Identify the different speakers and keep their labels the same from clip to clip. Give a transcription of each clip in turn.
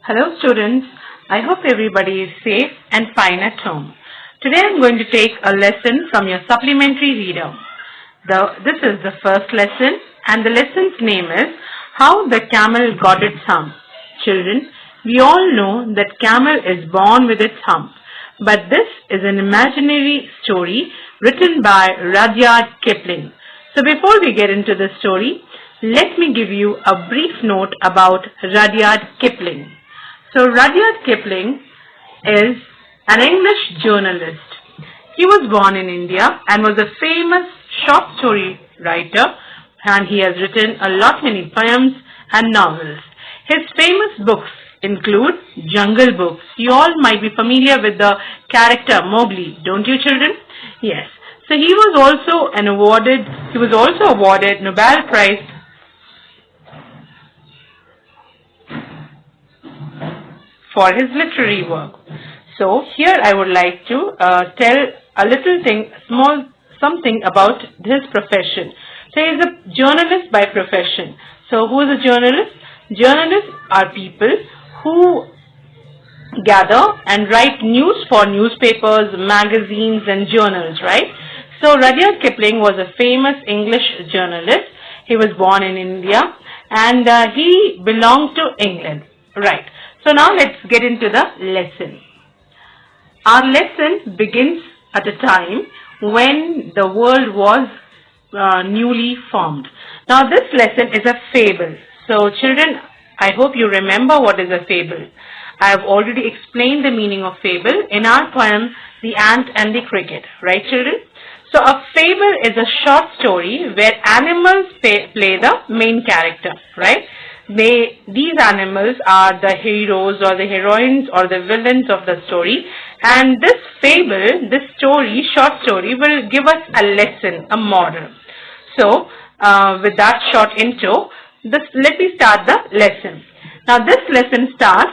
Speaker 1: Hello students, I hope everybody is safe and fine at home. Today I am going to take a lesson from your supplementary reader. This is the first lesson and the lesson's name is How the Camel Got Its Hump. Children, we all know that camel is born with its hump, but this is an imaginary story written by Rudyard Kipling. So before we get into the story, let me give you a brief note about Rudyard Kipling. So Rudyard Kipling is an English journalist. He was born in India and was a famous short story writer, and he has written a lot many poems and novels. His famous books include Jungle Books. You all might be familiar with the character Mowgli, don't you children? Yes. So he was also awarded Nobel Prize for his literary work. So here I would like to tell a little thing, something about his profession. So he is a journalist by profession. So who is a journalist? Journalists are people who gather and write news for newspapers, magazines and journals, right? So Rudyard Kipling was a famous English journalist. He was born in India and he belonged to England, right? So now let's get into the lesson. Our lesson begins at a time when the world was newly formed. Now this lesson is a fable. So children, I hope you remember what is a fable. I have already explained the meaning of fable in our poem, The Ant and the Cricket. Right children? So a fable is a short story where animals play the main character, right? These animals are the heroes or the heroines or the villains of the story, and this fable, this story, short story, will give us a lesson, a moral. So with that short intro, let me start the lesson. Now this lesson starts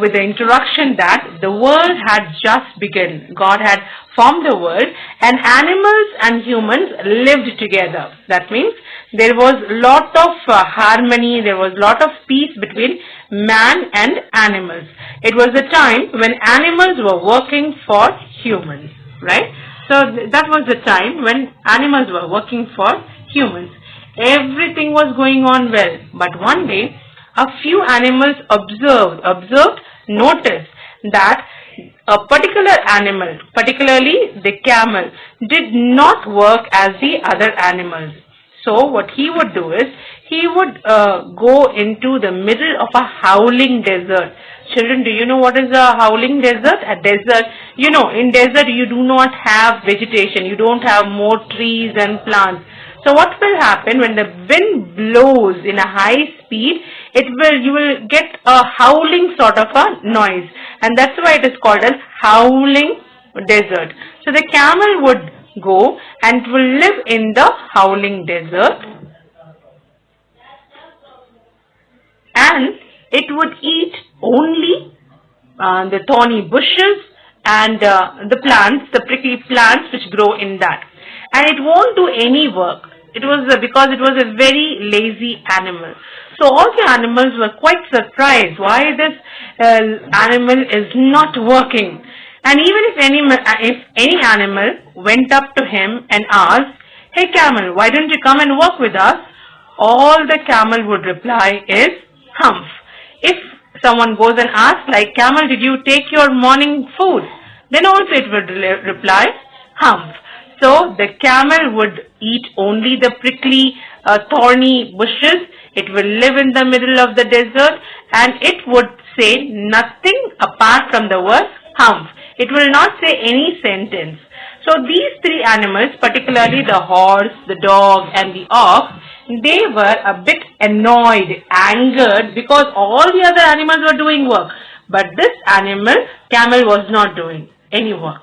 Speaker 1: with the introduction that the world had just begun. God had formed the world and animals and humans lived together. That means there was lot of harmony, there was lot of peace between man and animals. It was a time when animals were working for humans, right? So that was the time when animals were working for humans. Everything was going on well, but one day a few animals noticed that a particular animal, particularly the camel, did not work as the other animals. So what he would do is, he would go into the middle of a howling desert. Children, do you know what is a howling desert? A desert, in desert you do not have vegetation, you don't have more trees and plants. So what will happen when the wind blows in a high speed, you will get a howling sort of a noise, and that's why it is called as howling desert. So the camel would go and will live in the howling desert, and it would eat only the thorny bushes and the plants, the prickly plants which grow in that, and it won't do any work. It was because it was a very lazy animal. So all the animals were quite surprised why this animal is not working. And even if any animal went up to him and asked, "Hey camel, why don't you come and work with us?" all the camel would reply is, "Hump." If someone goes and asks like, "Camel, did you take your morning food?" then also it would reply, "Hump." So the camel would eat only the prickly, thorny bushes. It will live in the middle of the desert, and it would say nothing apart from the word hump. It will not say any sentence. So these three animals, particularly the horse, the dog and the ox, they were a bit annoyed, angered, because all the other animals were doing work. But this camel was not doing any work.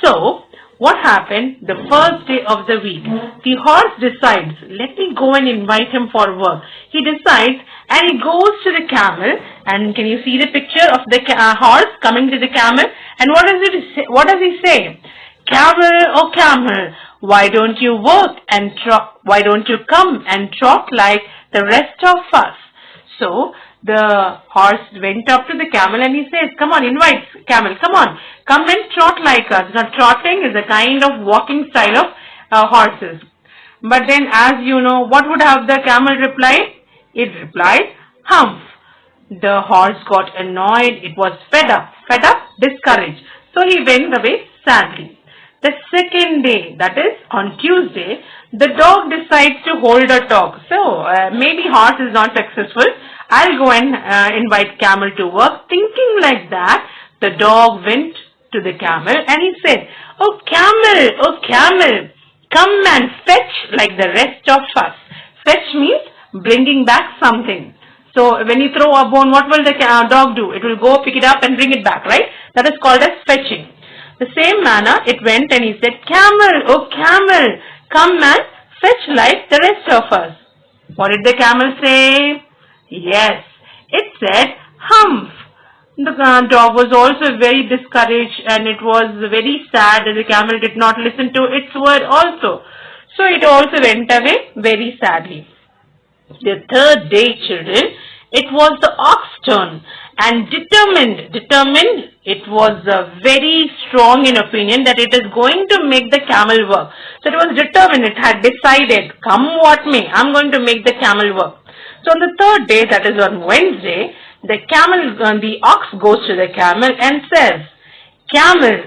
Speaker 1: So what happened the first day of the week? The horse decides, let me go and invite him for work. He decides and he goes to the camel, and can you see the picture of the horse coming to the camel? And what does he say? "Camel, oh camel, why don't you work and trot? Why don't you come and trot like the rest of us?" So The horse went up to the camel and he says, come on, invite camel, come on, come and trot like us. Now trotting is a kind of walking style of horses. But then, as you know, what would have the camel replied? It replied, hump. The horse got annoyed, it was fed up, discouraged. So he went away sadly. The second day, that is on Tuesday, the dog decides to hold a talk. So, maybe horse is not successful. I'll go and invite camel to work. Thinking like that, the dog went to the camel and he said, oh camel, come and fetch like the rest of us. Fetch means bringing back something. So, when you throw a bone, what will the dog do? It will go pick it up and bring it back, right? That is called as fetching. The same manner, it went and he said, camel, come and fetch like the rest of us. What did the camel say? Yes, it said, hump. The dog was also very discouraged and it was very sad that the camel did not listen to its word also. So it also went away very sadly. The third day, children, it was the ox turn, and determined, it was very strong in opinion that it is going to make the camel work. So it was determined, it had decided, come what may, I'm going to make the camel work. So on the third day, that is on Wednesday, the ox goes to the camel and says, camel,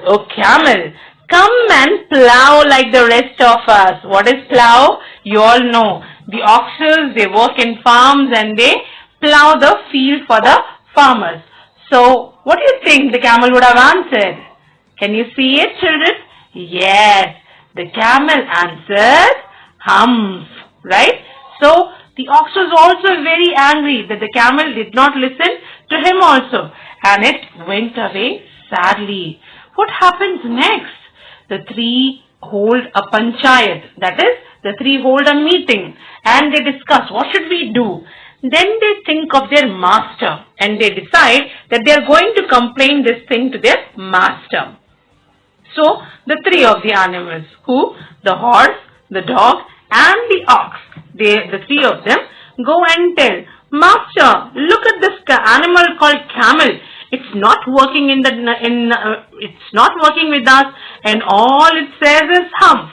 Speaker 1: come and plow like the rest of us. What is plow? You all know. The oxes, they work in farms and they plow the field for the farmers. So, what do you think the camel would have answered? Can you see it, children? Yes, the camel answered, hump, right? So, the ox was also very angry that the camel did not listen to him also, and it went away sadly. What happens next? The three hold a panchayat, that is, the three hold a meeting and they discuss what should we do. Then they think of their master and they decide that they are going to complain this thing to their master. So, the three of the animals, who? The horse, the dog and the ox, the three of them go and tell, Master, look at this animal called camel. It's not working it's not working with us and all it says is hump.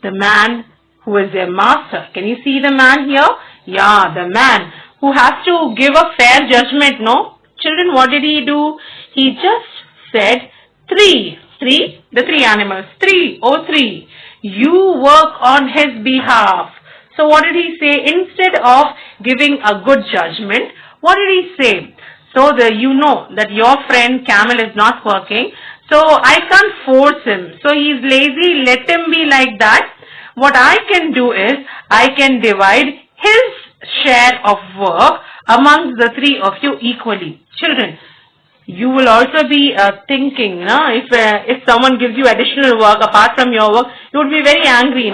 Speaker 1: The man who is their master, can you see the man here? Yeah, the man who has to give a fair judgment, no? Children, what did he do? He just said, the three animals, three, you work on his behalf. So what did he say? Instead of giving a good judgment, what did he say? So you know that your friend camel is not working, so I can't force him. So he is lazy, let him be like that. What I can do is, I can divide his share of work amongst the three of you equally. Children, you will also be thinking, if someone gives you additional work apart from your work, you would be very angry,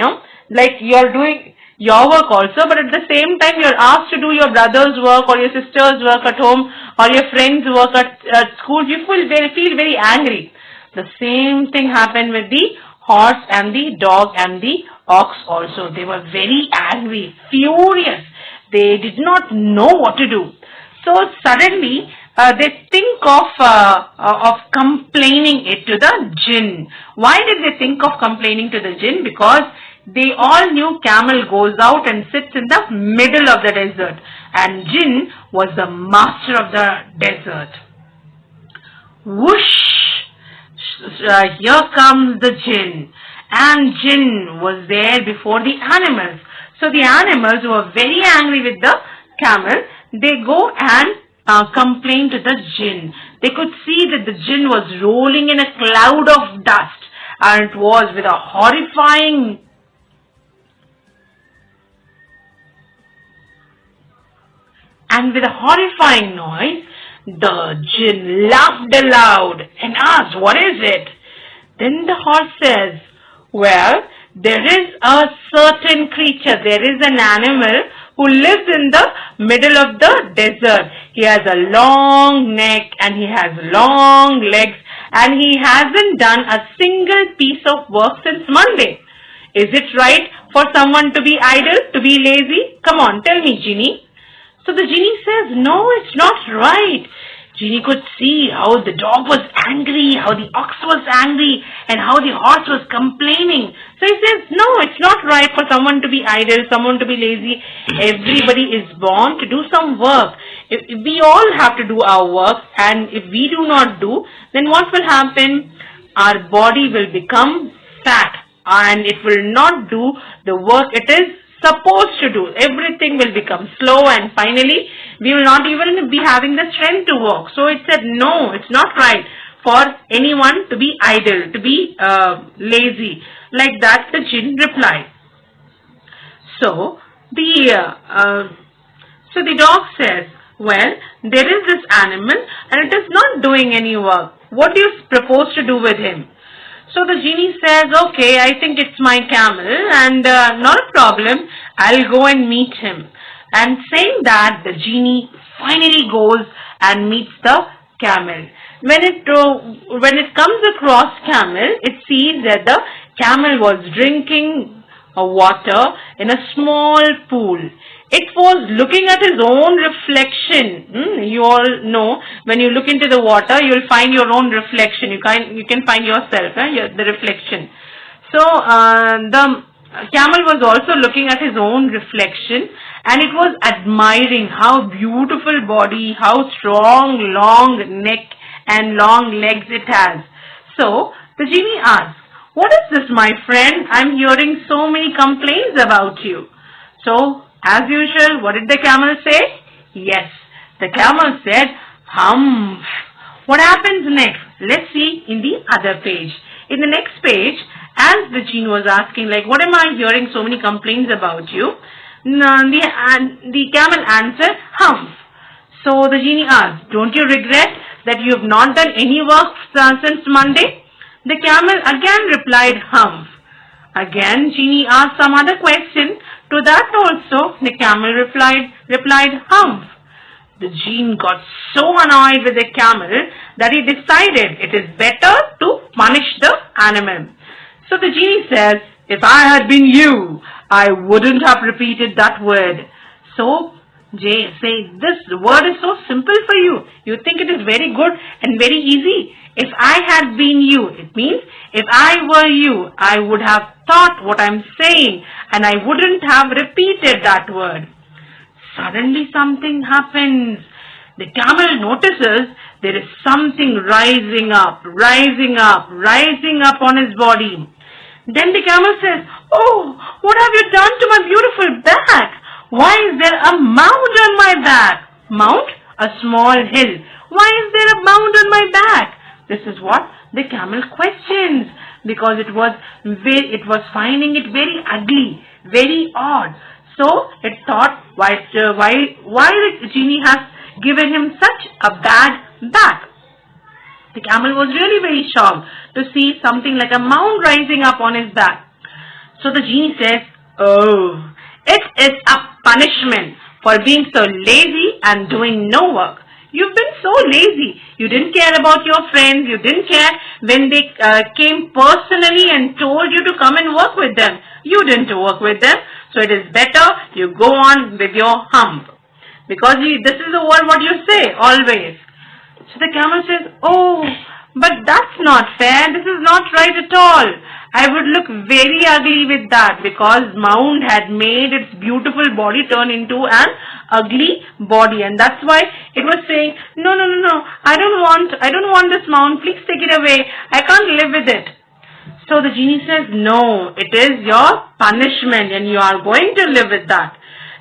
Speaker 1: like you are doing your work also, but at the same time you are asked to do your brother's work or your sister's work at home or your friend's work at school. You feel very angry. The same thing happened with the horse and the dog and the ox also. They were very angry, furious. They did not know what to do. So suddenly they think of complaining it to the jinn. Why did they think of complaining to the jinn? Because they all knew camel goes out and sits in the middle of the desert, and jinn was the master of the desert. Whoosh! Here comes the jinn, and jinn was there before the animals. So the animals were very angry with the camel. They go and complain to the jinn. They could see that the jinn was rolling in a cloud of dust, and it was with a horrifying noise. The jinn laughed aloud and asked, what is it? Then the horse says, well, there is a certain creature, there is an animal who lives in the middle of the desert. He has a long neck and he has long legs and he hasn't done a single piece of work since Monday. Is it right for someone to be idle, to be lazy? Come on, tell me, Ginny. So the genie says, no, it's not right. Genie could see how the dog was angry, how the ox was angry, and how the horse was complaining. So he says, no, it's not right for someone to be idle, someone to be lazy. Everybody is born to do some work. If we all have to do our work, and if we do not do, then what will happen? Our body will become fat, and it will not do the work it is supposed to do. Everything will become slow, and finally we will not even be having the strength to walk. So it said, no, it's not right for anyone to be idle, to be lazy. Like that the jinn replied. So the dog says, well, there is this animal and it is not doing any work. What do you propose to do with him? So the genie says, okay, I think it's my camel, and not a problem, I'll go and meet him. And saying that, the genie finally goes and meets the camel. When it comes across camel, it sees that the camel was drinking water in a small pool. It was looking at his own reflection. You all know, when you look into the water, you will find your own reflection. You can find yourself, the reflection. So the camel was also looking at his own reflection, and it was admiring how beautiful body, how strong, long neck and long legs it has. So the genie asked, what is this, my friend? I'm hearing so many complaints about you. So as usual, what did the camel say? Yes, the camel said, hump. What happens next? Let's see in the other page. In the next page, as the genie was asking, like, what am I hearing so many complaints about you? The camel answered, hump. So the genie asked, don't you regret that you have not done any work since Monday? The camel again replied, hump. Again, genie asked some other question. To that also, the camel replied, hump. The genie got so annoyed with the camel that he decided it is better to punish the animal. So the genie says, if I had been you, I wouldn't have repeated that word. So, Jay say, this word is so simple for you. You think it is very good and very easy. If I had been you, it means if I were you, I would have thought what I'm saying and I wouldn't have repeated that word. Suddenly something happens. The camel notices there is something rising up on his body. Then the camel says, oh, what have you done to my beautiful back? Why is there a mound on my back? Mound? A small hill. Why is there a mound on my back? This is what the camel questions, because it was finding it very ugly, very odd. So it thought, why the genie has given him such a bad back. The camel was really very shocked to see something like a mound rising up on his back. So the genie says, oh, it is a punishment for being so lazy and doing no work. You've been so lazy. You didn't care about your friends. You didn't care when they came personally and told you to come and work with them. You didn't work with them. So it is better you go on with your hump. Because this is the word what you say always. So the camel says, oh, but that's not fair. This is not right at all. I would look very ugly with that, because mound had made its beautiful body turn into an ugly body, and that's why it was saying, no, I don't want this mound. Please take it away. I can't live with it. So the genie says, no, it is your punishment and you are going to live with that.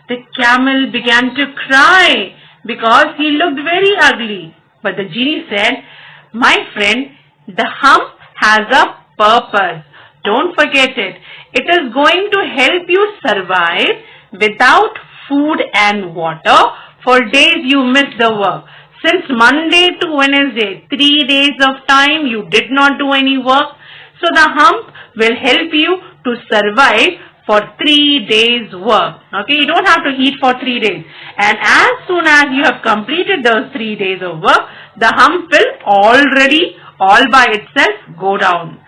Speaker 1: The camel began to cry because he looked very ugly. But the genie said, my friend, the hump has a purpose. Don't forget it. It is going to help you survive without food and water for days you miss the work. Since Monday to Wednesday, 3 days of time, you did not do any work. So the hump will help you to survive for 3 days work. Okay, you don't have to eat for 3 days. And as soon as you have completed those 3 days of work, the hump will already, all by itself, go down.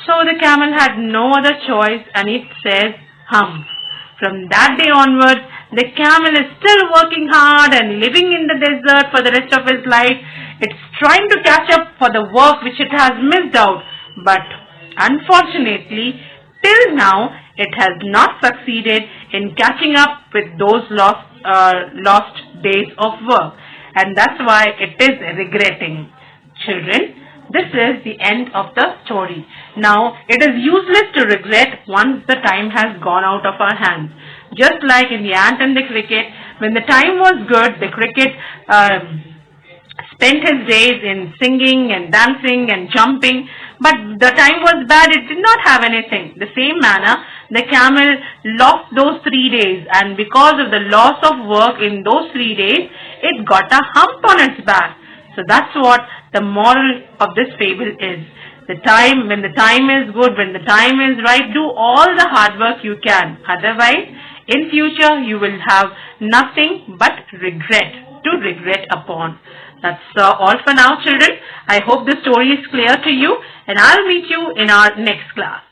Speaker 1: So the camel had no other choice, and it says hump. From that day onwards, The camel is still working hard and living in the desert for the rest of his life. It's trying to catch up for the work which it has missed out. But unfortunately, till now, it has not succeeded in catching up with those lost days of work. And that's why it is regretting. Children, this is the end of the story. Now, it is useless to regret once the time has gone out of our hands. Just like in the ant and the cricket, when the time was good, the cricket spent his days in singing and dancing and jumping, but the time was bad, it did not have anything. The same manner, the camel lost those 3 days, and because of the loss of work in those 3 days, it got a hump on its back. So that's what the moral of this fable is. When the time is good, when the time is right, do all the hard work you can. Otherwise, in future, you will have nothing but regret upon. That's all for now, children. I hope the story is clear to you, and I'll meet you in our next class.